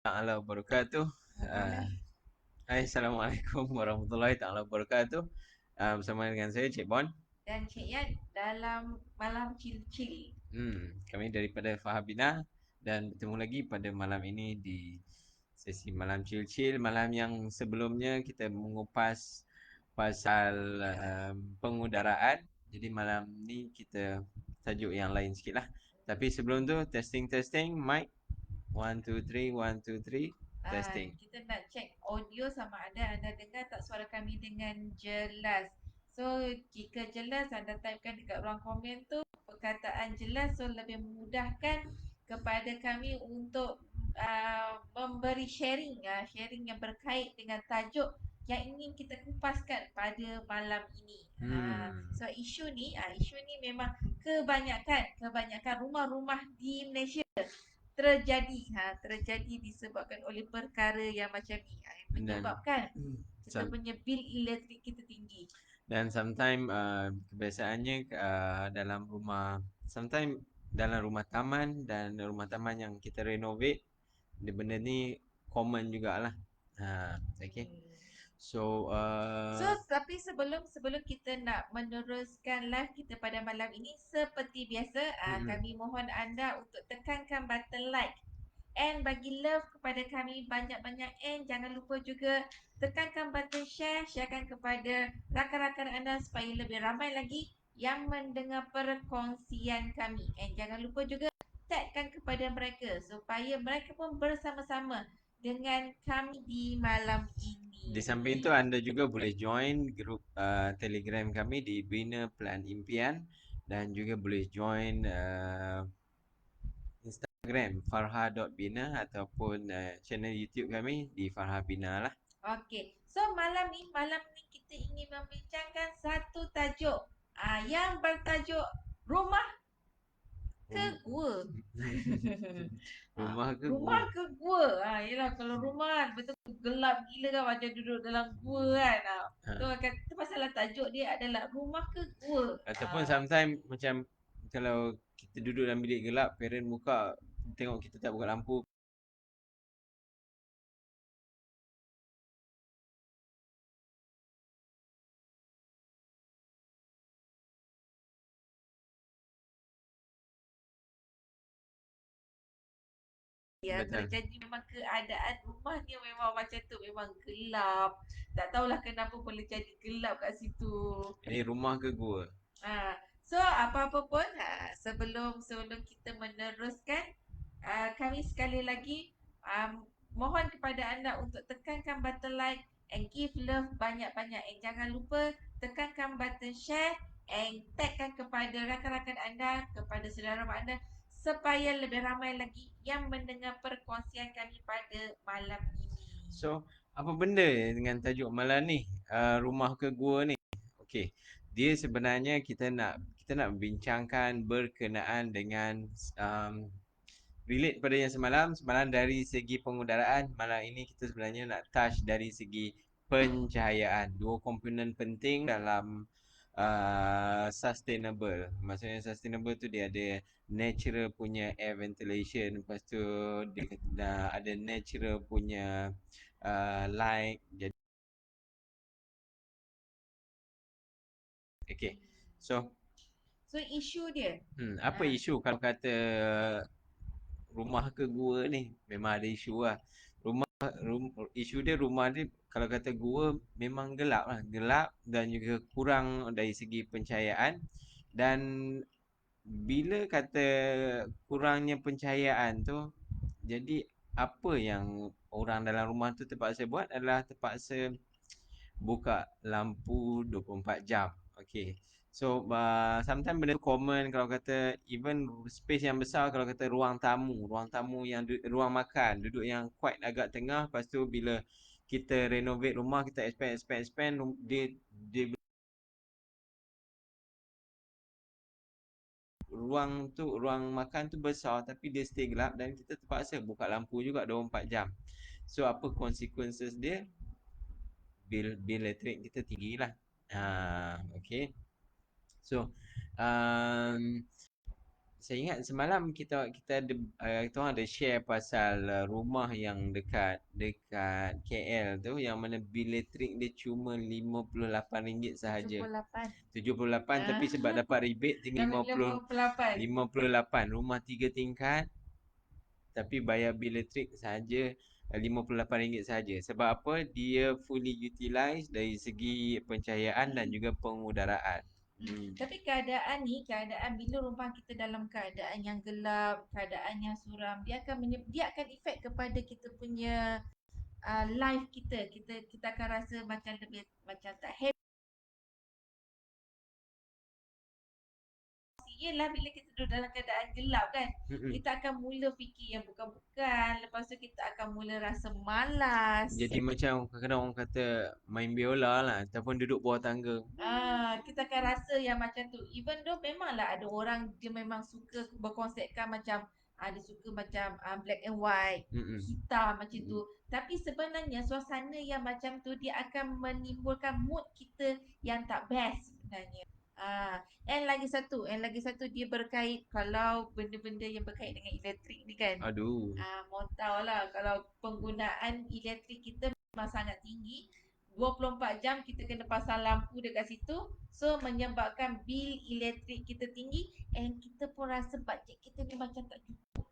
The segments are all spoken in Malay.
Taala wabarakatuh. Ah, Hai, Assalamualaikum warahmatullahi taala wabarakatuh. Bersama dengan saya Cik Bon. Dan Cik Yat dalam malam cil-cil. Kami daripada Fahabina dan bertemu lagi pada malam ini di sesi malam chill-chill. Malam yang sebelumnya kita mengupas pasal pengudaraan. Jadi malam ni kita tajuk yang lain sikit lah. Tapi sebelum tu testing mic 1 2 3 1 2 3 testing. Kita nak check audio sama ada anda dengar tak suara kami dengan jelas. So, jika jelas anda typekan dekat ruang komen tu perkataan jelas, so lebih memudahkan kepada kami untuk memberi sharing yang berkait dengan tajuk yang ingin kita kupaskan pada malam ini. So isu ni memang kebanyakan rumah-rumah di Malaysia terjadi disebabkan oleh perkara yang macam ni, yang Dan menyebabkan kita some, punya bil elektrik kita tinggi. dan sometimes kebiasaannya dalam rumah, sometimes dalam rumah taman dan rumah taman yang kita renovate, benda ni common jugalah. Okay. Hmm. So So, tapi sebelum kita nak meneruskan live kita pada malam ini, seperti biasa, mm-mm. kami mohon anda untuk tekankan button like and bagi love kepada kami banyak-banyak, and jangan lupa juga tekankan button sharekan kepada rakan-rakan anda supaya lebih ramai lagi yang mendengar perkongsian kami, and jangan lupa juga tagkan kepada mereka supaya mereka pun bersama-sama dengan kami di malam ini. Di samping itu anda juga boleh join grup Telegram kami di Bina Plan Impian, dan juga boleh join Instagram farha.bina ataupun channel YouTube kami di Farha Bina lah. Okey. So malam ni kita ingin membincangkan satu tajuk yang bertajuk rumah ke Rum- gua. Rumah ke Rumah gua? ke gua. Yalah, kalau rumah kan betul gelap gila kan, macam duduk dalam gua kan. Tu Ha. akan tu pasal tajuk dia adalah rumah ke gua. Ataupun sometimes macam kalau kita duduk dalam bilik gelap, parent buka, tengok kita tak buka lampu. Yang Betul. terjadi memang keadaan rumahnya memang macam tu, memang gelap. Tak tahulah kenapa boleh jadi gelap kat situ. Ini rumah ke gua? So apa-apa pun, sebelum kita meneruskan, kami sekali lagi mohon kepada anda untuk tekankan button like and give love banyak-banyak, and jangan lupa tekankan button share and tagkan kepada rakan-rakan anda, kepada saudara mara anda supaya lebih ramai lagi yang mendengar perkongsian kami pada malam ini. So, apa benda dengan tajuk malam ni? Rumah ke gua ni? Okey. Dia sebenarnya kita nak bincangkan berkenaan dengan um, relate pada yang semalam dari segi pengudaraan. Malam ini kita sebenarnya nak touch dari segi pencahayaan. Dua komponen penting dalam sustainable. Maksudnya sustainable tu dia ada natural punya air ventilation, lepas tu dia ada natural punya light. Jadi okay. So, So isu dia, apa ah, isu kalau kata rumah ke gua ni? Memang ada isu lah. Isu dia rumah dia kalau kata gua memang gelap lah, gelap dan juga kurang dari segi pencahayaan. Dan bila kata kurangnya pencahayaan tu, jadi apa yang orang dalam rumah tu terpaksa buat adalah terpaksa buka lampu 24 jam. Okay. So sometimes benda tu common kalau kata even space yang besar, kalau kata ruang tamu yang ruang makan, duduk yang quite agak tengah, lepas tu bila kita renovate rumah, kita expand dia ruang makan tu besar tapi dia stay gelap, dan kita terpaksa buka lampu juga 24 jam. So apa consequences dia? Bil elektrik kita tinggi lah. Okay. So um, Saya ingat semalam kita ada kita orang ada share pasal rumah yang dekat dekat KL tu yang mana bil elektrik dia cuma RM58 sahaja. 78. 78 tapi Ah, sebab dapat rebate tinggal dapat 58. 58 rumah 3 tingkat tapi bayar bil elektrik sahaja RM58 sahaja. Sebab apa? Dia fully utilized dari segi pencahayaan dan juga pengudaraan. Tapi keadaan bila rumah kita dalam keadaan yang gelap, keadaan yang suram, dia akan efek kepada kita punya life kita. Kita akan rasa macam lebih macam tak happy. Yelah bila kita duduk dalam keadaan gelap kan, Mm-mm. kita akan mula fikir yang bukan-bukan. Lepas tu kita akan mula rasa malas. Jadi macam kadang-kadang orang kata main biola lah ataupun duduk bawah tangga. Kita akan rasa yang macam tu. Even though memanglah ada orang dia memang suka berkonsepkan macam dia suka macam black and white, Mm-mm. hitam macam tu. Mm-mm. Tapi sebenarnya suasana yang macam tu dia akan menimbulkan mood kita yang tak best sebenarnya. And lagi satu dia berkait kalau benda-benda yang berkait dengan elektrik ni kan. Aduh. Mau tahu lah kalau penggunaan elektrik kita memang sangat tinggi. 24 jam kita kena pasang lampu dekat situ. So menyebabkan bil elektrik kita tinggi and kita pun rasa bajet kita ni macam tak cukup.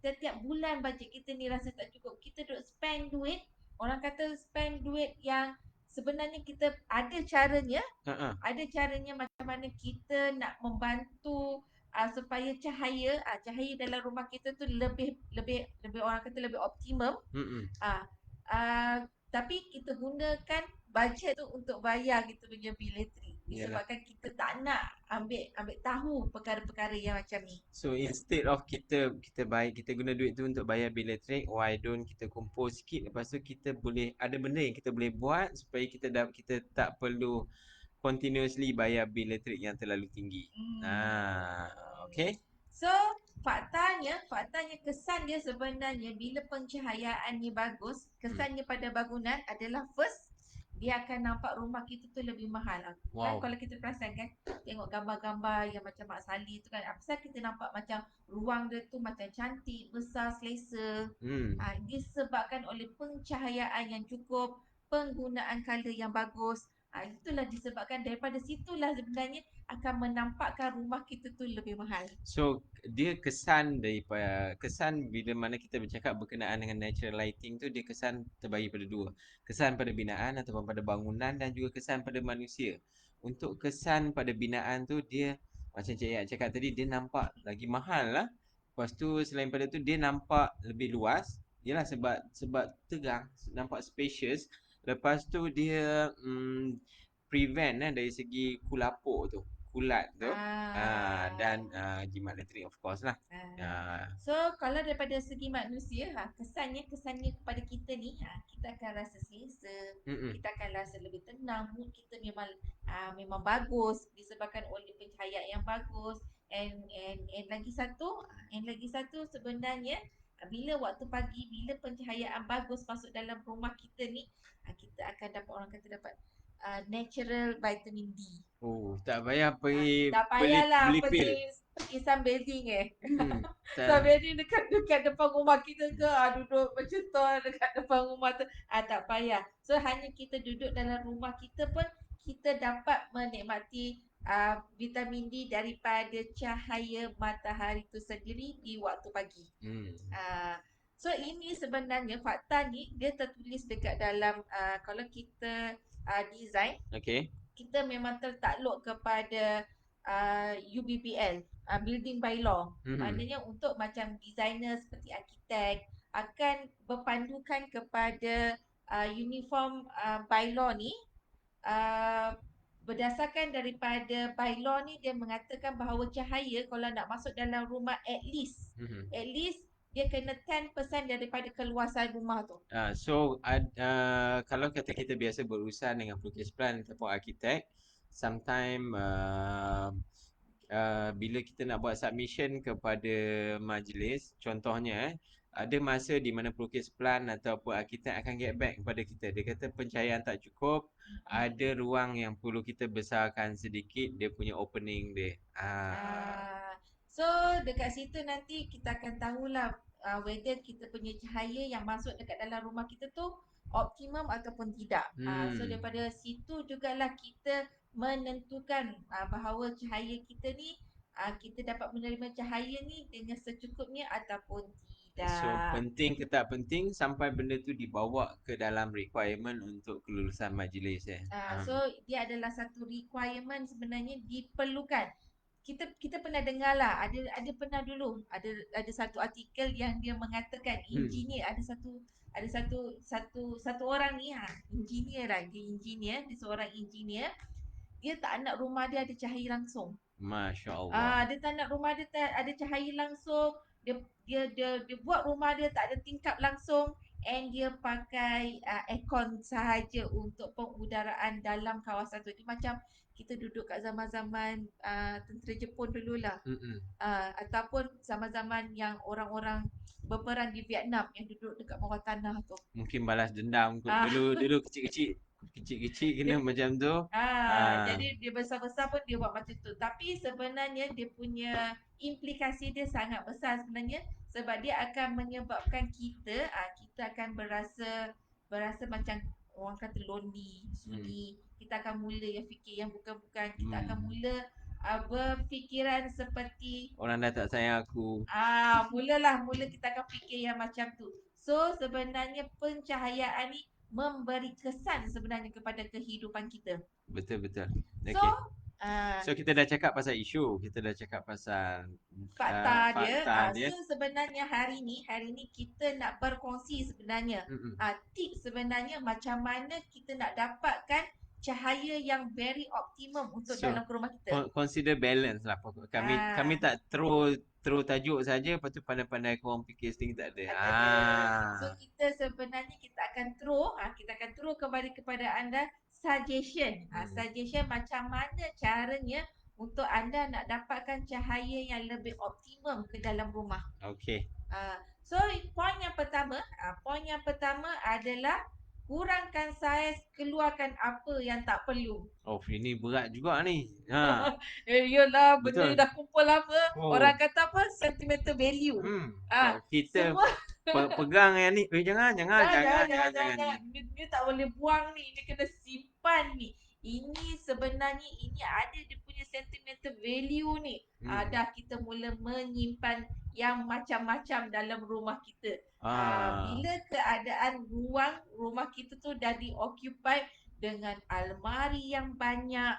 Setiap bulan bajet kita ni rasa tak cukup. Kita duk spend duit. Orang kata spend duit yang sebenarnya kita Ha-ha. ada caranya macam mana kita nak membantu supaya cahaya dalam rumah kita tu lebih lebih lebih orang kata lebih optimum. Mm-mm. Ah, ah, tapi kita gunakan bajet tu untuk bayar kita punya bil elektrik. Yalah. Disebabkan kita tak nak ambil tahu perkara-perkara yang macam ni. So instead of kita guna duit tu untuk bayar bil elektrik, why don't kita kumpul sikit, lepas tu kita boleh ada benda yang kita boleh buat supaya kita tak perlu continuously bayar bil elektrik yang terlalu tinggi. Okay. So, faktanya kesan dia sebenarnya bila pencahayaan ni bagus, kesannya pada bangunan adalah first, dia akan nampak rumah kita tu lebih mahal. Kan Wow. kalau kita perasan kan, tengok gambar-gambar yang macam Mak Salleh tu kan, apa kita nampak macam ruang dia tu macam cantik, besar, selesa. Disebabkan oleh pencahayaan yang cukup, penggunaan color yang bagus. Itulah disebabkan daripada situlah sebenarnya akan menampakkan rumah kita tu lebih mahal. So dia kesan bila mana kita bercakap berkenaan dengan natural lighting tu, dia kesan terbagi pada dua. Kesan pada binaan ataupun pada bangunan dan juga kesan pada manusia. Untuk kesan pada binaan tu dia macam Cik Yak cakap tadi, dia nampak lagi mahal lah. Lepas tu selain pada tu dia nampak lebih luas. Yalah sebab tegang, nampak spacious. Lepas tu dia prevent dari segi kulapuk tu, kulat tu. Dan jimat elektrik of course lah. So kalau daripada segi manusia, kesannya kepada kita ni, kita akan rasa selesa, kita akan rasa lebih tenang, mood kita memang bagus disebabkan oleh pencahayaan yang bagus. And lagi satu sebenarnya bila waktu pagi, bila pencahayaan bagus masuk dalam rumah kita ni, kita akan dapat, orang kata dapat natural vitamin D. Oh, tak payah Tak beli payahlah beli pil. pergi sunbathing Tak. sunbathing dekat depan rumah kita ke, duduk macam tu dekat depan rumah tu, tak payah. So hanya kita duduk dalam rumah kita pun kita dapat menikmati vitamin D daripada cahaya matahari tu sendiri di waktu pagi. So ini sebenarnya fakta ni dia tertulis dekat dalam kalau kita design, Okay. kita memang tertakluk kepada UBBL, Building by Law. Maknanya untuk macam designer seperti arkitek akan berpandukan kepada uniform bylaw ni. Berdasarkan daripada bylaw ni, dia mengatakan bahawa cahaya kalau nak masuk dalam rumah at least dia kena 10% daripada keluasan rumah tu. So kalau kata kita biasa berurusan dengan pelukis plan ataupun arkitek, sometime bila kita nak buat submission kepada majlis, contohnya ada masa di mana pelukis plan ataupun arkitek akan get back kepada kita. Dia kata pencahayaan tak cukup, ada ruang yang perlu kita besarkan sedikit dia punya opening dia. So dekat situ nanti kita akan tahulah whether kita punya cahaya yang masuk dekat dalam rumah kita tu optimum ataupun tidak. So Hmm. daripada situ jugalah kita menentukan bahawa cahaya kita ni kita dapat menerima cahaya ni dengan secukupnya ataupun So tidak. penting ke tak penting sampai benda tu dibawa ke dalam requirement untuk kelulusan majlis So dia adalah satu requirement sebenarnya diperlukan. Kita pernah dengar lah, ada pernah dulu ada satu artikel yang dia mengatakan Hmm. engineer ada satu orang ni engineer lah, dia seorang engineer, dia tak nak rumah dia ada cahaya langsung. Masya Allah. Dia tak nak rumah dia ada cahaya langsung. Dia buat rumah dia tak ada tingkap langsung, and dia pakai aircon sahaja untuk pengudaraan dalam kawasan tu. Dia macam kita duduk kat zaman-zaman tentera Jepun dululah. Mm-mm. Ataupun zaman-zaman yang orang-orang berperang di Vietnam yang duduk dekat bawah tanah tu. Mungkin balas dendam kot. Ah, Dulu kecil-kecil kena dia macam tu. Ah. Jadi dia besar-besar pun dia buat macam tu. Tapi sebenarnya dia punya implikasi dia sangat besar sebenarnya, sebab dia akan menyebabkan kita akan berasa macam orang kata lonely, Hmm. sunyi. Kita akan mula yang fikir yang bukan-bukan. Kita akan Hmm. mula berfikiran seperti Orang dah tak sayang aku. mula kita akan fikir yang macam tu. So sebenarnya pencahayaan ni memberi kesan sebenarnya kepada kehidupan kita. Betul-betul. So Okay. uh, So kita dah cakap pasal isu, kita dah cakap pasal fakta dia fakta dia. so sebenarnya hari ni kita nak berkongsi sebenarnya Mm-mm. tips sebenarnya macam mana kita nak dapatkan cahaya yang very optimum untuk So dalam rumah kita. consider balance lah. Kami Ah, tak terus tajuk saja, lepas tu pandai-pandai korang fikir sendiri tak ada. tak ada. So kita akan throw kembali kepada anda suggestion. Hmm. Suggestion macam mana caranya untuk anda nak dapatkan cahaya yang lebih optimum ke dalam rumah. Okay. So poin yang pertama adalah kurangkan saiz, keluarkan apa yang tak perlu. Oh, ini berat juga ni. Yelah, benda Betul. dah kumpul lama. Oh. Orang kata apa? Sentimental value. Kalau kita Semua pegang yang ni, jangan, jangan, jangan, jangan, jangan, jangan, jangan, jangan, jangan. jangan. Dia tak boleh buang ni. Dia kena simpan ni. Ini sebenarnya ada dia punya sentimental value ni. Hmm. Dah kita mula menyimpan yang macam-macam dalam rumah kita. Ah. Bila keadaan ruang rumah kita tu dah di-occupy dengan almari yang banyak,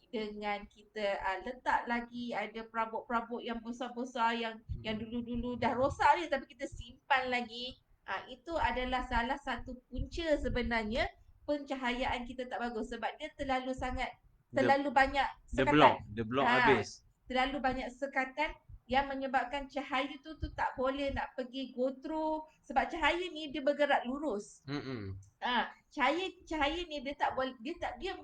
dengan kita letak lagi ada perabot-perabot yang besar-besar yang dulu-dulu dah rosak ni tapi kita simpan lagi. Itu adalah salah satu punca sebenarnya pencahayaan kita tak bagus, sebab dia The terlalu banyak the sekatan. block Ha, habis. terlalu banyak sekatan yang menyebabkan cahaya tu tak boleh nak pergi go through, sebab cahaya ni dia bergerak lurus. Mm-mm. Cahaya ni dia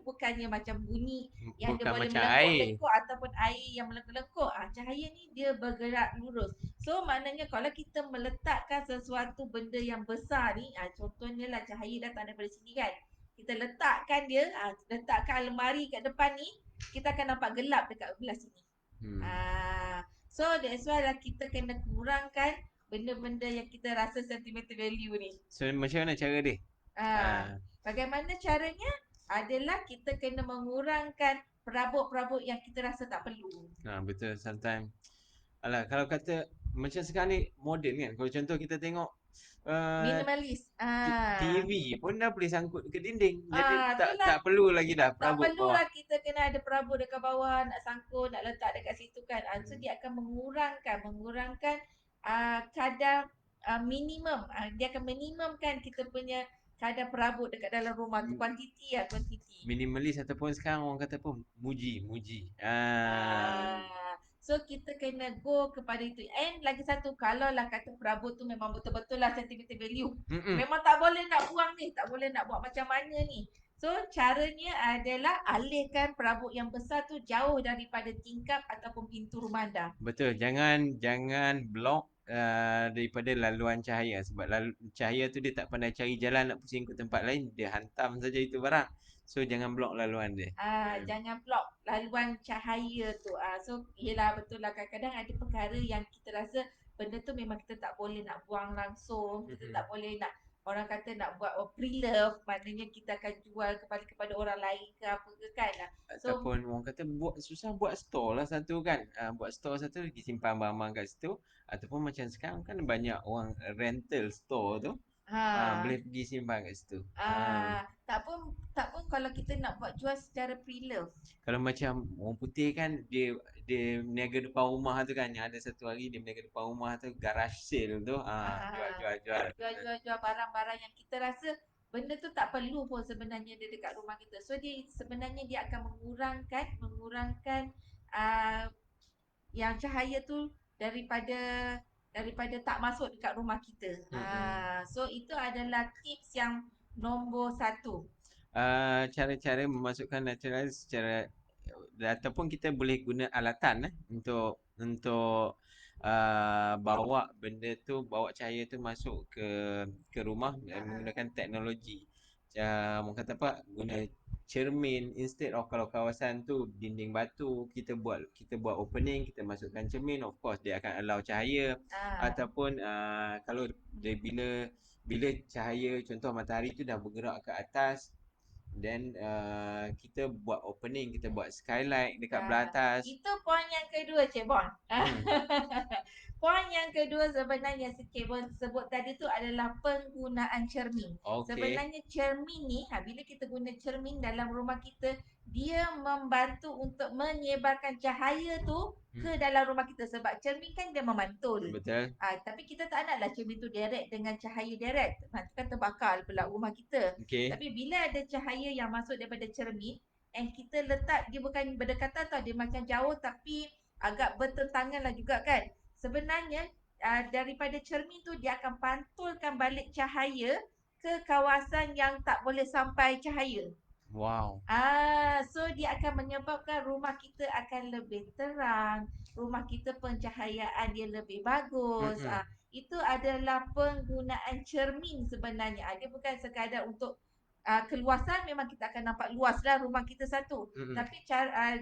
bukannya macam bunyi yang dia Bukan boleh macam air. melengkuk-lengkuk ataupun air yang melengkuk-lengkuk. Cahaya ni dia bergerak lurus. So maknanya kalau kita meletakkan sesuatu benda yang besar ni, contohnya lah cahaya datang daripada sini kan. Kita letakkan almari kat depan ni, kita akan nampak gelap dekat belah sini. Hmm. So that's why lah kita kena kurangkan benda-benda yang kita rasa sentimental value ni. So macam mana cara dia? Bagaimana caranya? Adalah kita kena mengurangkan perabot-perabot yang kita rasa tak perlu. Betul. Sometimes alah, kalau kata macam sekarang ni moden kan. Kalau contoh kita tengok Minimalis. TV pun dah boleh sangkut ke dinding. Jadi Itulah. tak perlu lagi dah Tak perabot bawah. perlulah kita kena ada perabot dekat bawah, nak sangkut, nak letak dekat situ kan. So dia akan mengurangkan kadar minimum. Dia akan minimumkan kita punya kadar perabot dekat dalam rumah tu. Kuantiti. Minimalis ataupun sekarang orang kata pun muji. So kita kena go kepada itu. And lagi satu, kalau lah kata perabot tu memang betul-betul lah sentimental value, memang tak boleh nak buang ni, tak boleh nak buat macam mana ni. So caranya adalah alihkan perabot yang besar tu jauh daripada tingkap ataupun pintu rumah anda. Betul. Jangan blok daripada laluan cahaya. Sebab cahaya tu dia tak pandai cari jalan nak pusing ke tempat lain. Dia hantam saja itu barang. So jangan blok laluan dia. Jangan block laluan cahaya tu. So yelah betul lah, kadang-kadang ada perkara yang kita rasa benda tu memang kita tak boleh nak buang langsung, kita Mm-mm. tak boleh nak, orang kata nak buat pre-love, maknanya kita akan jual kepada orang lain ke apa ke kan. So Ataupun orang kata buat susah, buat store lah satu kan. Buat store satu pergi simpan barang-barang kat situ. Ataupun macam sekarang kan banyak orang rental store tu. ha Boleh pergi simpan kat situ. tak pun kalau kita nak buat jual secara pre-love. Kalau macam orang putih kan, dia berniaga depan rumah tu kan. Yang ada satu hari dia berniaga depan rumah tu, garage sale tu. Jual Ah, jual jual. jual barang-barang yang kita rasa benda tu tak perlu pun sebenarnya dia dekat rumah kita. So dia sebenarnya dia akan mengurangkan uh, yang cahaya tu daripada tak masuk dekat rumah kita. Mm-mm. So itu adalah tips yang nombor satu. Cara-cara memasukkan natural secara, ataupun kita boleh guna alatan untuk bawa cahaya tu masuk ke rumah menggunakan teknologi. Orang kata apa, guna cermin instead of, kalau kawasan tu dinding batu, kita buat opening, kita masukkan cermin, of course dia akan allow cahaya. Ah, Ataupun kalau dia bila cahaya contoh matahari tu dah bergerak ke atas, then kita buat opening, kita buat skylight dekat belah atas. Itu poin yang kedua, Cik Bon. Hmm. Poin yang kedua sebenarnya Cik Bon sebut tadi tu adalah penggunaan cermin. Okay. Sebenarnya cermin ni, bila kita guna cermin dalam rumah kita, dia membantu untuk menyebarkan cahaya tu ke dalam rumah kita. Sebab cermin kan dia memantul. Betul. Tapi kita tak naklah cermin tu direct dengan cahaya direct. Nanti kan terbakar pula rumah kita. Okay. Tapi bila ada cahaya yang masuk daripada cermin, and kita letak, dia bukan berdekatan tau, dia macam jauh tapi agak bertentangan lah juga kan. Sebenarnya daripada cermin tu dia akan pantulkan balik cahaya ke kawasan yang tak boleh sampai cahaya. Wow. So dia akan menyebabkan rumah kita akan lebih terang, rumah kita pencahayaan dia lebih bagus. Mm-mm. Itu adalah penggunaan cermin sebenarnya. Dia bukan sekadar untuk keluasan, memang kita akan nampak luaslah rumah kita satu. Mm-mm. Tapi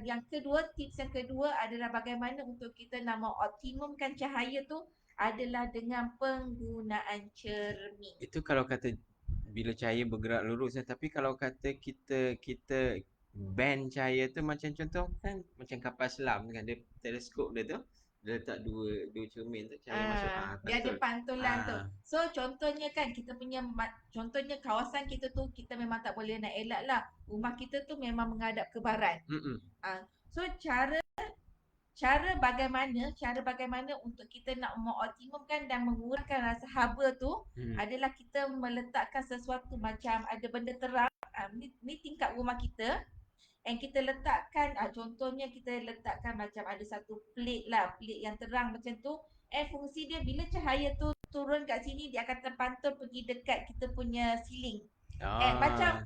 yang kedua, tips yang kedua adalah bagaimana untuk kita nak mengoptimumkan cahaya tu adalah dengan penggunaan cermin. Itu kalau kata bila cahaya bergerak lurus, tapi kalau kata kita bend cahaya tu, macam contoh kan macam kapal selam kan, dia teleskop dia tu, dia letak dua dua cermin tu, cahaya masuk Dia ada betul. pantulan tu. So contohnya kan kita punya contohnya kawasan kita tu kita memang tak boleh nak elak lah. Rumah kita tu memang menghadap ke barat. Mm-mm. So cara bagaimana untuk kita nak mengoptimumkan dan mengurangkan rasa haba tu adalah kita meletakkan sesuatu macam ada benda terang. Ni tingkap rumah kita. And kita letakkan, contohnya kita letakkan macam ada satu plate lah, plate yang terang macam tu. And fungsi dia bila cahaya tu turun kat sini, dia akan terpantul pergi dekat kita punya ceiling.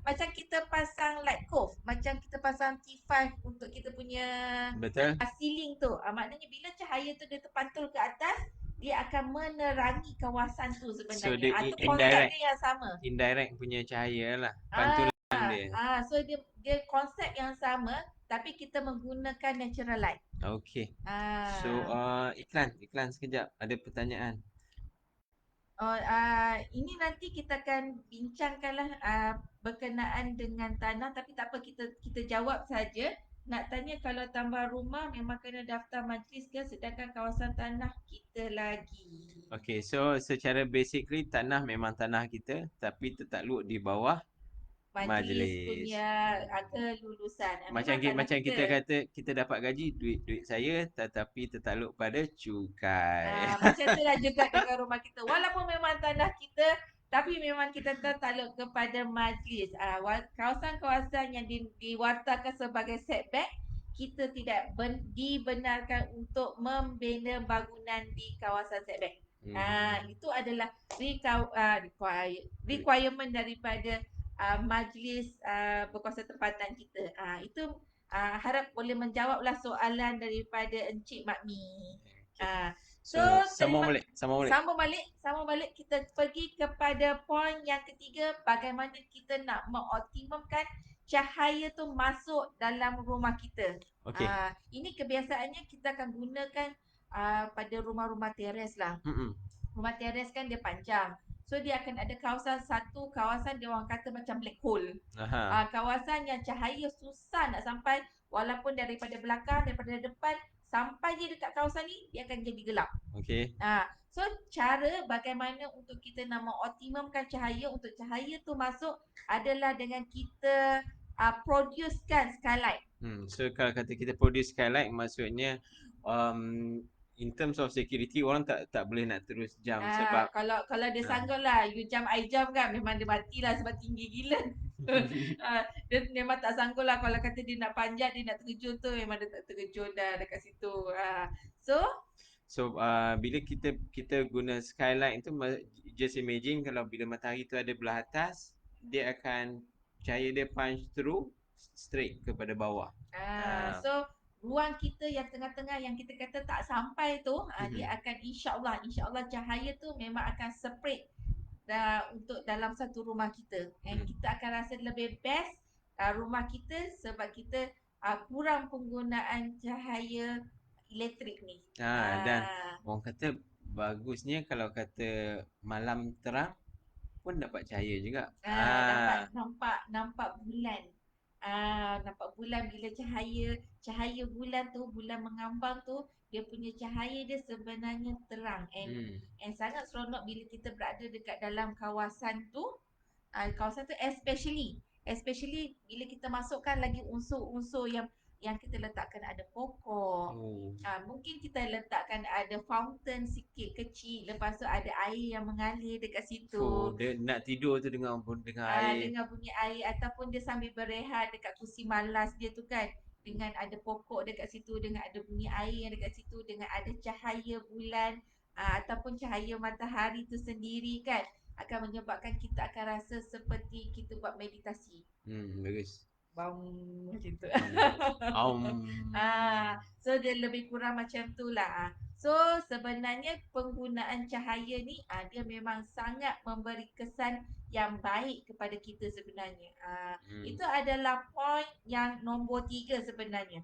Macam kita pasang light cove, macam kita pasang T5 untuk kita punya Betul. ceiling tu. Maknanya bila cahaya tu dia terpantul ke atas, dia akan menerangi kawasan tu So sebenarnya. dia Itu konsep dia yang sama. indirect punya cahaya lah, Ah, pantulan dia. so dia konsep yang sama tapi kita menggunakan natural light. Okay. So Ah. iklan sekejap, ada pertanyaan. Ini nanti kita akan bincangkanlah berkenaan dengan tanah, tapi tak apa, kita jawab saja. Nak tanya kalau tambah rumah memang kena daftar majlis ke, sedangkan kawasan tanah kita lagi. Okay, so secara basically tanah memang tanah kita, tapi tertakluk di bawah Majlis majlis. punya kelulusan. Macam Memang tanah macam kita. kita kata kita dapat gaji, duit saya, tetapi tertakluk pada cukai. Macam tu lah juga dengan rumah kita. Walaupun memang tanah kita, tapi memang kita tertakluk kepada majlis. Kawasan-kawasan yang diwartakan sebagai setback, kita tidak dibenarkan untuk membina bangunan di kawasan setback. Itu adalah requirement daripada majlis berkuasa tempatan kita. Itu harap boleh menjawablah soalan daripada Encik Makmi. Okay. So Sambung balik. sambung balik kita pergi kepada poin yang ketiga, bagaimana kita nak mengoptimumkan cahaya tu masuk dalam rumah kita. Okey. Ini kebiasaannya kita akan gunakan pada rumah-rumah teres lah. Mm-mm. Rumah teres kan dia panjang. So dia akan ada satu kawasan dia orang kata macam black hole. Aha. Kawasan yang cahaya susah nak sampai, walaupun daripada belakang, daripada depan, sampai je dekat kawasan ni dia akan jadi gelap. Okey. So cara bagaimana untuk kita nak mengoptimumkan cahaya untuk cahaya tu masuk adalah dengan kita producekan skylight. So kalau kata kita produce skylight, maksudnya in terms of security orang tak boleh nak terus jam sebab Kalau dia ah. sanggup lah, you jam I jam kan memang dia matilah sebab tinggi gila. Dia memang tak sanggup lah kalau kata dia nak panjat, dia nak terjun tu memang dia tak terjun dah dekat situ. So Bila kita guna skylight tu, just imagine kalau bila matahari tu ada belah atas, dia akan cahaya dia punch through straight kepada bawah. so ruang kita yang tengah-tengah yang kita kata tak sampai tu, dia Mhm. akan insya-Allah cahaya tu memang akan spread untuk dalam satu rumah kita. And kita akan rasa lebih best rumah kita sebab kita kurang penggunaan cahaya elektrik ni. Dan orang kata bagusnya kalau kata malam terang pun dapat cahaya juga. Dapat nampak bulan. Nampak bulan bila cahaya bulan tu, bulan mengambang tu, dia punya cahaya dia sebenarnya terang and sangat seronok bila kita berada dekat dalam kawasan tu. Kawasan tu especially bila kita masukkan lagi unsur-unsur yang kita letakkan ada pokok. Mungkin kita letakkan ada fountain sikit kecil, lepas tu ada air yang mengalir dekat situ. Dia nak tidur tu dengan air. Dengan bunyi air ataupun dia sambil berehat dekat kursi malas dia tu kan, dengan ada pokok dekat situ, dengan ada bunyi air yang dekat situ, dengan ada cahaya bulan ataupun cahaya matahari tu sendiri kan, akan menyebabkan kita akan rasa seperti kita buat meditasi. Bagus. Bam macam tu. Um. So dia lebih kurang macam tu lah. So sebenarnya penggunaan cahaya ni dia memang sangat memberi kesan yang baik kepada kita sebenarnya. Itu adalah point yang nombor 3 sebenarnya.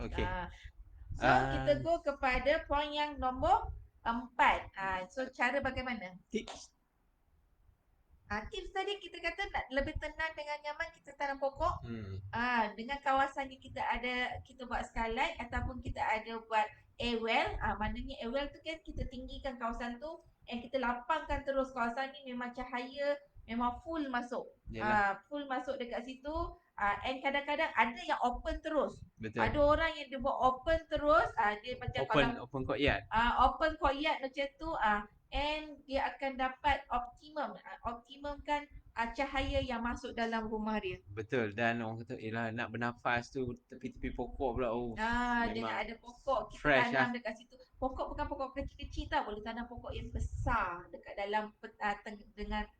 Okey. So kita go kepada point yang nombor 4. So cara bagaimana? Tips. Tips tadi kita kata nak lebih tenang dengan nyaman kita tanam pokok. Dengan kawasan yang kita buat skylight ataupun kita ada buat air well. Maknanya air well tu kan kita tinggikan kawasan tu and kita lapangkan terus kawasan ni, memang cahaya memang full masuk. Full masuk dekat situ. And kadang-kadang ada yang open terus. Betul. Ada orang yang dia buat open terus. Dia macam open courtyard. Open courtyard macam tu. And dia akan dapat optimumkan cahaya yang masuk dalam rumah dia. Betul. Dan orang kata nak bernafas tu tepi-tepi pokok pula. Dia nak ada pokok kita fresh tanam dekat situ. Pokok bukan pokok kecil-kecil tau, boleh tanam pokok yang besar dekat dalam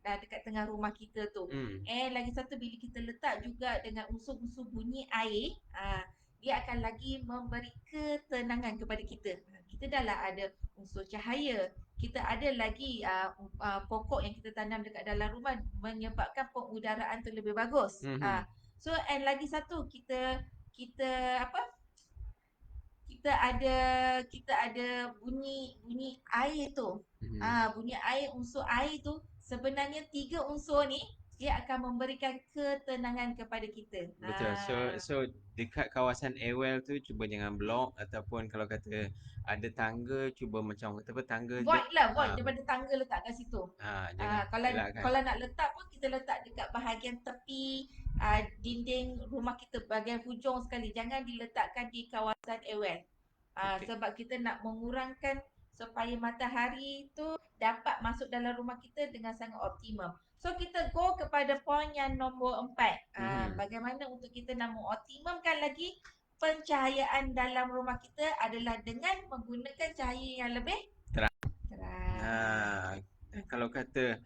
dekat tengah rumah kita tu. And lagi satu, bila kita letak juga dengan unsur-unsur bunyi air, dia akan lagi memberi ketenangan kepada kita. Kita dah lah ada unsur cahaya, kita ada lagi pokok yang kita tanam dekat dalam rumah menyebabkan pengudaraan tu lebih bagus. So and lagi satu, kita apa, kita ada bunyi air tu. Bunyi air, unsur air tu sebenarnya 3 unsur ni dia akan memberikan ketenangan kepada kita. Betul. So dekat kawasan airwell tu cuba jangan blok, ataupun kalau kata ada tangga, cuba macam kata apa, tangga void daripada tangga letak kat situ. Jangan Kalau nak letak pun kita letak dekat bahagian tepi dinding rumah kita, bahagian hujung sekali. Jangan diletakkan di kawasan airwell. Sebab kita nak mengurangkan supaya matahari tu dapat masuk dalam rumah kita dengan sangat optimum. So kita go kepada point yang nombor 4. Bagaimana untuk kita nak mengoptimumkan lagi pencahayaan dalam rumah kita adalah dengan menggunakan cahaya yang lebih terang. Kalau kata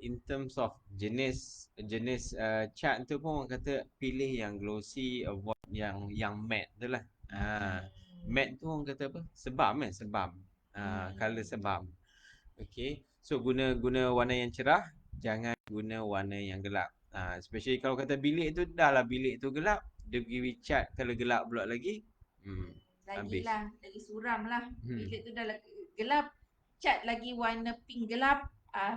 in terms of jenis cat tu pun orang kata pilih yang glossy, avoid yang matte tu lah. Matte tu orang kata apa? Sebam. Color sebam. Okay. So guna warna yang cerah, jangan guna warna yang gelap. Especially kalau kata bilik tu, dah lah bilik tu gelap, dia pergi cat kalau gelap pula lagi. Hmm, habis. Lagilah, lagi suram lah. Hmm. Bilik tu dah gelap, cat lagi warna pink gelap.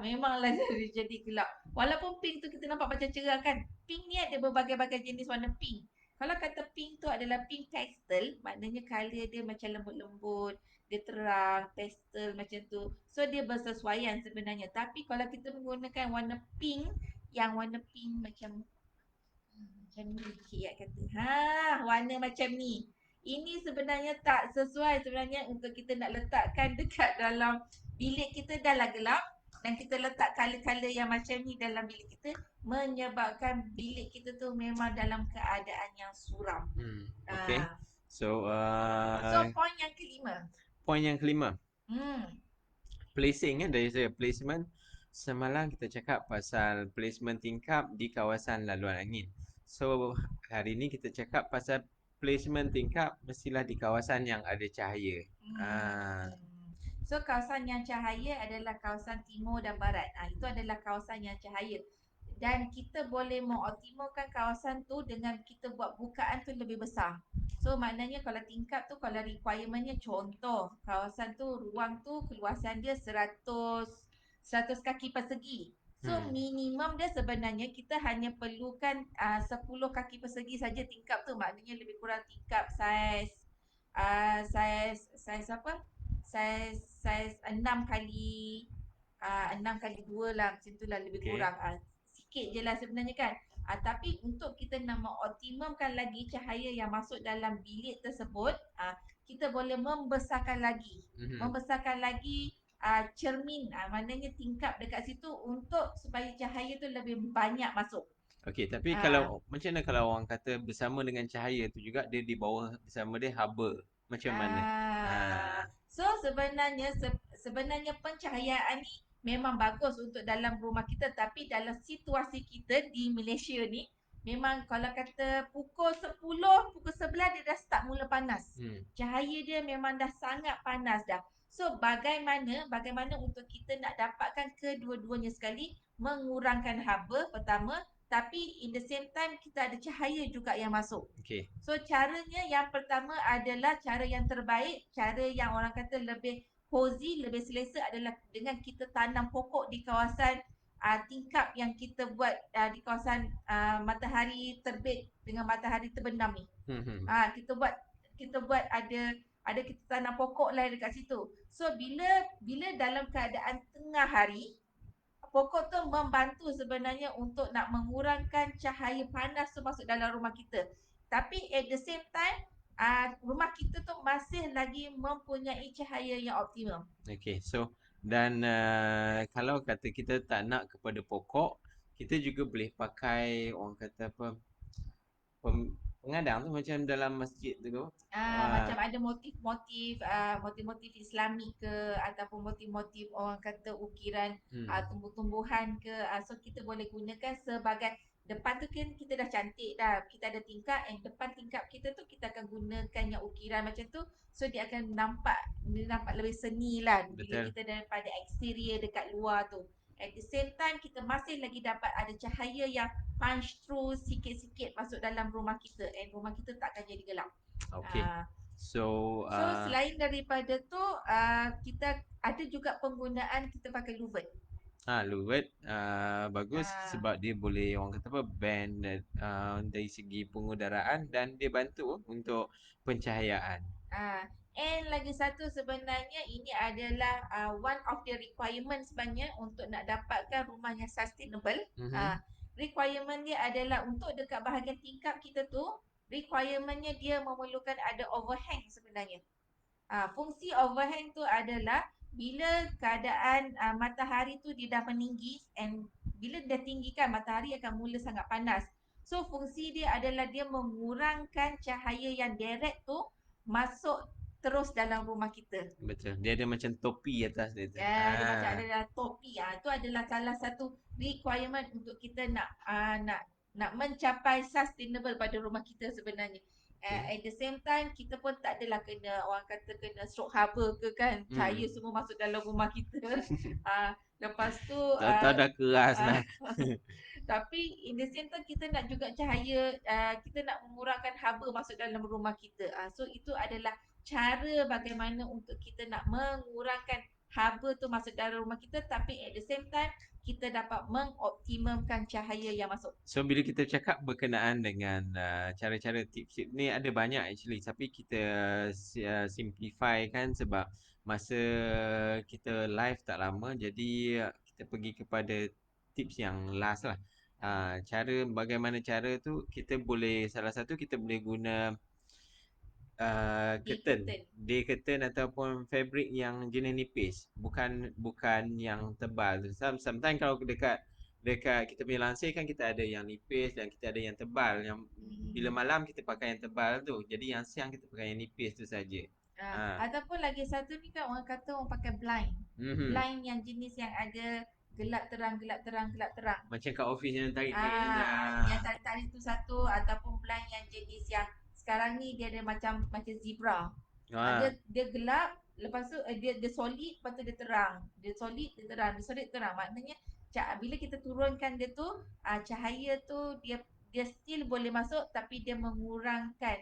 Memanglah dia jadi gelap. Walaupun pink tu kita nampak macam cerah kan. Pink ni ada berbagai-bagai jenis warna pink. Kalau kata pink tu adalah pink pastel, maknanya color dia macam lembut-lembut, dia terang, pastel macam tu. So dia bersesuaian sebenarnya. Tapi kalau kita menggunakan warna pink, yang warna pink macam ni Cik kata. Warna macam ni. Ini sebenarnya tak sesuai sebenarnya untuk kita nak letakkan dekat dalam bilik kita dah lah gelap dan kita letak color-color yang macam ni dalam bilik kita menyebabkan bilik kita tu memang dalam keadaan yang suram. Okay. Ah. So, So point yang kelima. point yang kelima. Hmm. Placing dari saya, placement. Semalam kita cakap pasal placement tingkap di kawasan laluan angin. So hari ni kita cakap pasal placement tingkap mestilah di kawasan yang ada cahaya. So kawasan yang cahaya adalah kawasan timur dan barat. Itu adalah kawasan yang cahaya. Dan kita boleh mengoptimalkan kawasan tu dengan kita buat bukaan tu lebih besar. So maknanya kalau tingkap tu, kalau requirementnya contoh kawasan tu, ruang tu keluasan dia 100 kaki persegi. So minimum dia sebenarnya kita hanya perlukan 10 kaki persegi saja tingkap tu. Maknanya lebih kurang tingkap saiz apa? Saiz 6 kali 6 kali 2 lah, macam tu lah lebih kurang. Sikit je lah sebenarnya kan. Tapi untuk kita nak mengoptimumkan lagi cahaya yang masuk dalam bilik tersebut, kita boleh membesarkan lagi. Membesarkan lagi cermin, maknanya tingkap dekat situ untuk supaya cahaya tu lebih banyak masuk. Okey, tapi kalau macam mana kalau orang kata bersama dengan cahaya tu juga dia di bawah bersama dia haba. Macam mana? So sebenarnya pencahayaan ni memang bagus untuk dalam rumah kita, tapi dalam situasi kita di Malaysia ni memang kalau kata pukul 10, pukul 11 dia dah start mula panas. Cahaya dia memang dah sangat panas dah. So bagaimana untuk kita nak dapatkan kedua-duanya sekali, mengurangkan haba pertama, tapi in the same time kita ada cahaya juga yang masuk. So caranya yang pertama adalah cara yang terbaik, cara yang orang kata lebih cozy, lebih selesa adalah dengan kita tanam pokok di kawasan tingkap yang kita buat di kawasan matahari terbit dengan matahari terbenam ni. Kita buat ada kita tanam pokok lah dekat situ. So bila dalam keadaan tengah hari, pokok tu membantu sebenarnya untuk nak mengurangkan cahaya panas tu masuk dalam rumah kita. Tapi at the same time, rumah kita tu masih lagi mempunyai cahaya yang optimum. Okay, so dan kalau kata kita tak nak kepada pokok, kita juga boleh pakai orang kata apa pengadang tu macam dalam masjid tu. Macam ada motif-motif Islamik ke ataupun motif-motif orang kata ukiran tumbuh-tumbuhan ke, so kita boleh gunakan sebagai depan tu kan kita dah cantik dah, kita ada tingkap, and depan tingkap kita tu kita akan gunakan yang ukiran macam tu, so dia akan nampak lebih seni lah bila kita daripada exterior dekat luar tu. At the same time kita masih lagi dapat ada cahaya yang punch through sikit-sikit masuk dalam rumah kita, and rumah kita tak akan jadi gelap. Okay. So selain daripada tu kita ada juga penggunaan kita pakai louvet. Louvet bagus sebab dia boleh orang kata apa band dari segi pengudaraan dan dia bantu untuk pencahayaan. And lagi satu sebenarnya ini adalah one of the requirement sebenarnya untuk nak dapatkan rumah yang sustainable. Requirement dia adalah untuk dekat bahagian tingkap kita tu, requirementnya dia memerlukan ada overhang sebenarnya. Fungsi overhang tu adalah bila keadaan matahari tu dia dah meninggi, and bila dia tinggi kan matahari akan mula sangat panas. So fungsi dia adalah dia mengurangkan cahaya yang direct tu masuk terus dalam rumah kita. Betul. Dia ada macam topi atas dia tu. Dia macam ada topi. Itu adalah salah satu requirement untuk kita nak mencapai sustainable pada rumah kita sebenarnya. At the same time kita pun tak adalah kena orang kata kena stroke haba ke kan, cahaya semua masuk dalam rumah kita. Lepas tu tak dah keras lah. Tapi in the same time kita nak juga cahaya, kita nak mengurangkan haba masuk dalam rumah kita. So itu adalah cara bagaimana untuk kita nak mengurangkan haba tu masuk dalam rumah kita, tapi at the same time kita dapat mengoptimumkan cahaya yang masuk. So bila kita cakap berkenaan dengan cara-cara tips-tips ni ada banyak actually, tapi kita simplify kan sebab masa kita live tak lama, jadi kita pergi kepada tips yang last lah. Bagaimana cara tu kita boleh, salah satu kita boleh guna curtain, Curtain. day curtain ataupun fabric yang jenis nipis, bukan yang tebal tu. Sometimes kalau dekat dekat kita punya lansir kan kita ada yang nipis dan kita ada yang tebal. Yang bila malam kita pakai yang tebal tu, jadi yang siang kita pakai yang nipis tu saja. Ataupun lagi satu ni kan orang kata orang pakai blind. Blind yang jenis yang ada gelap terang, gelap terang, gelap terang. Macam kat office yang tarik-tarik Yang tarik-tarik tu satu, ataupun blind yang jenis yang sekarang ni dia ada macam zebra. Dia gelap, lepas tu dia solid, lepas tu dia terang. Dia solid, dia terang, dia solid, terang. Maknanya bila kita turunkan dia tu, cahaya tu dia still boleh masuk tapi dia mengurangkan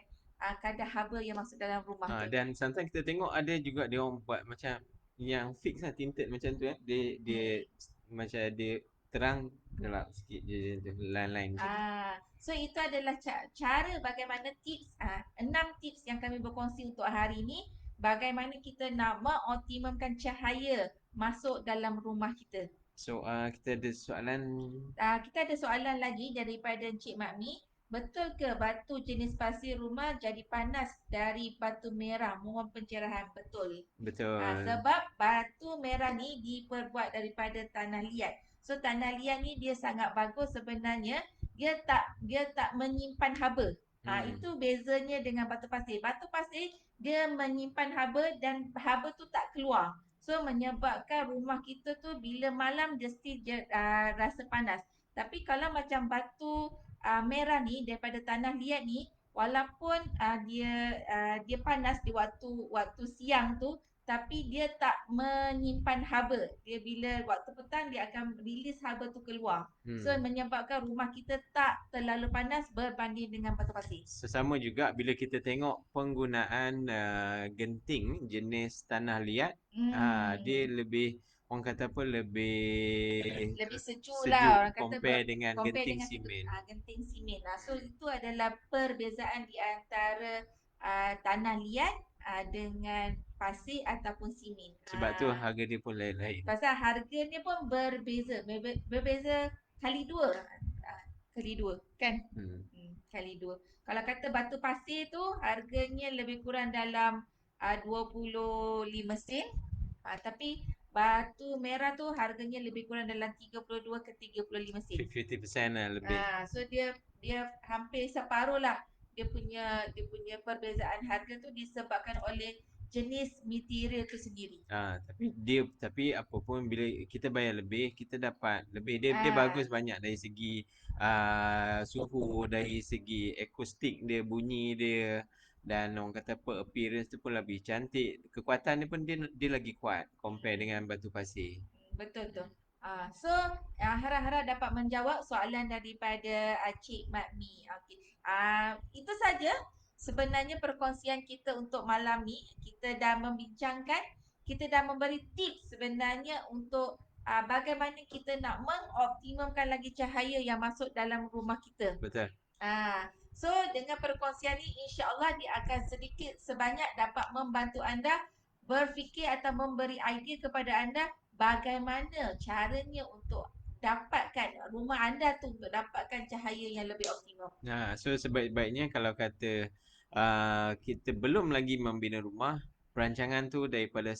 kadar haba yang masuk dalam rumah tu. Dan sometimes kita tengok ada juga dia orang buat macam yang fix lah, tinted macam tu dia macam dia terang gelap sikit je tu, line-line macam tu. So itu adalah cara bagaimana tips, 6 tips yang kami berkongsi untuk hari ini. Bagaimana kita nak mengoptimumkan cahaya masuk dalam rumah kita. So kita ada soalan. Kita ada soalan lagi daripada Encik Makmi. Betul ke batu jenis pasir rumah jadi panas dari batu merah? Mohon pencerahan. Betul. Betul. Sebab batu merah ni diperbuat daripada tanah liat. So tanah liat ni dia sangat bagus sebenarnya. Dia tak menyimpan haba. Itu bezanya dengan batu pasir. Batu pasir dia menyimpan haba dan haba tu tak keluar. So menyebabkan rumah kita tu bila malam dia still rasa panas. Tapi kalau macam batu merah ni daripada tanah liat ni, walaupun dia panas di waktu siang tu, tapi dia tak menyimpan haba. Dia bila waktu petang dia akan release haba tu keluar. So menyebabkan rumah kita tak terlalu panas berbanding dengan batu pasir. Sesama juga bila kita tengok penggunaan genting jenis tanah liat, dia lebih, orang kata apa, lebih sejuk lah orang kata compare dengan genting simen. Genting simen. So itu adalah perbezaan di antara tanah liat dengan pasir ataupun simen. Sebab tu harga dia pun lain-lain. Pasal harganya pun berbeza. Berbeza kali dua. Kali dua kan? Kali dua. Kalau kata batu pasir tu harganya lebih kurang dalam 25 sen. Tapi batu merah tu harganya lebih kurang dalam 32 ke 35 sen. 50% lah lebih. So dia hampir separuh lah. Dia punya perbezaan harga tu disebabkan oleh jenis material tu sendiri. Tapi apa pun bila kita bayar lebih, kita dapat lebih. Dia bagus banyak dari segi suhu, dari segi akustik dia, bunyi dia, dan orang kata apa, appearance tu pun lebih cantik. Kekuatan dia pun dia lagi kuat compare dengan batu pasir. Betul tu. So harap-harap dapat menjawab soalan daripada Cik Makmi. Itu saja sebenarnya perkongsian kita untuk malam ni. Kita dah membincangkan, kita dah memberi tips sebenarnya untuk bagaimana kita nak mengoptimumkan lagi cahaya yang masuk dalam rumah kita. Betul. So dengan perkongsian ni insya-Allah dia akan sedikit sebanyak dapat membantu anda berfikir atau memberi idea kepada anda bagaimana caranya untuk dapatkan rumah anda tu untuk dapatkan cahaya yang lebih optimum. So sebaik-baiknya kalau kata kita belum lagi membina rumah, perancangan tu daripada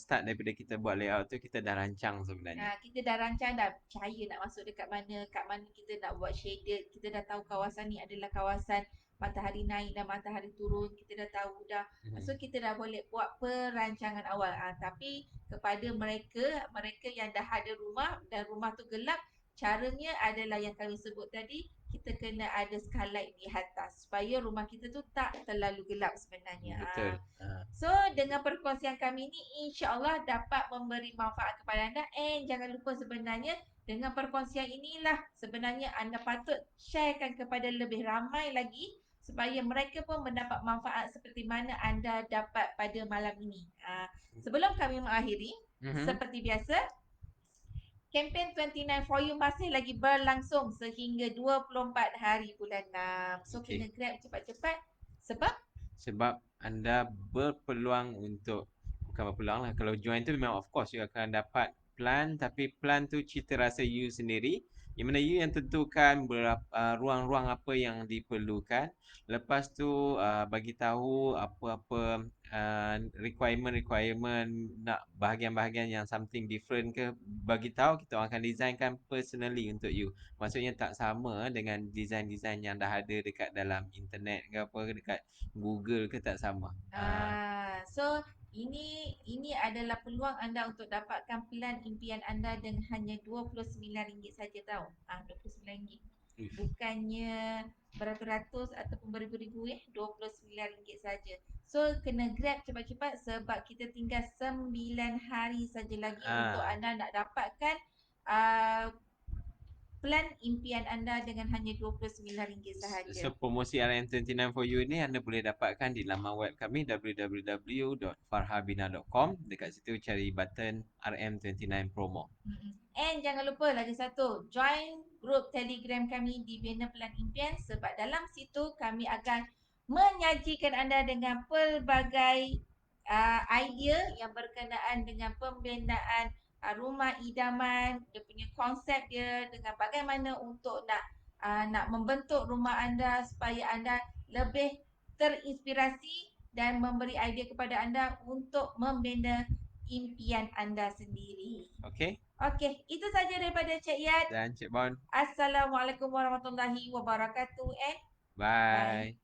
kita buat layout tu kita dah rancang sebenarnya. Kita dah rancang dah cahaya nak masuk dekat mana, kat mana kita nak buat shaded. Kita dah tahu kawasan ni adalah kawasan matahari naik dan matahari turun. Kita dah tahu dah. So kita dah boleh buat perancangan awal. Tapi kepada mereka yang dah ada rumah dan rumah tu gelap, caranya adalah yang kami sebut tadi, kita kena ada skylight di atas supaya rumah kita tu tak terlalu gelap sebenarnya. Betul. So dengan perkongsian kami ni insya-Allah dapat memberi manfaat kepada anda, and jangan lupa sebenarnya Dengan perkongsian inilah sebenarnya anda patut sharekan kepada lebih ramai lagi supaya mereka pun mendapat manfaat seperti mana anda dapat pada malam ini. Sebelum kami mengakhiri, seperti biasa, kempen 29 for you masih lagi berlangsung sehingga 24 hari bulan 6. So kena grab cepat-cepat sebab anda berpeluang untuk, bukan berpeluang lah, kalau join tu memang of course you akan dapat plan, tapi plan tu cita rasa you sendiri, yang mana you yang tentukan ruang-ruang apa yang diperlukan. Lepas tu bagi tahu apa-apa requirement nak bahagian-bahagian yang something different ke, bagi tahu, kita akan designkan personally untuk you. Maksudnya tak sama dengan design-design yang dah ada dekat dalam internet ke apa, dekat Google ke, tak sama. So ini adalah peluang anda untuk dapatkan plan impian anda dengan hanya RM29 saja tahu. RM29. Bukannya beratus-ratus ataupun beribu-ribu RM29 saja. So kena grab cepat-cepat sebab kita tinggal 9 hari saja lagi untuk anda nak dapatkan plan impian anda dengan hanya RM29 sahaja. So promosi RM29 for you ni anda boleh dapatkan di laman web kami www.farhabina.com. Dekat situ cari button RM29 promo. And jangan lupa lagi satu, join grup Telegram kami di Bina Pelan Impian sebab dalam situ kami akan menyajikan anda dengan pelbagai idea yang berkenaan dengan pembinaan rumah idaman, dia punya konsep dia, dengan bagaimana untuk nak membentuk rumah anda supaya anda lebih terinspirasi dan memberi idea kepada anda untuk membina impian anda sendiri. Okey, itu saja daripada Cik Yat dan Cik Bon. Assalamualaikum warahmatullahi wabarakatuh and bye.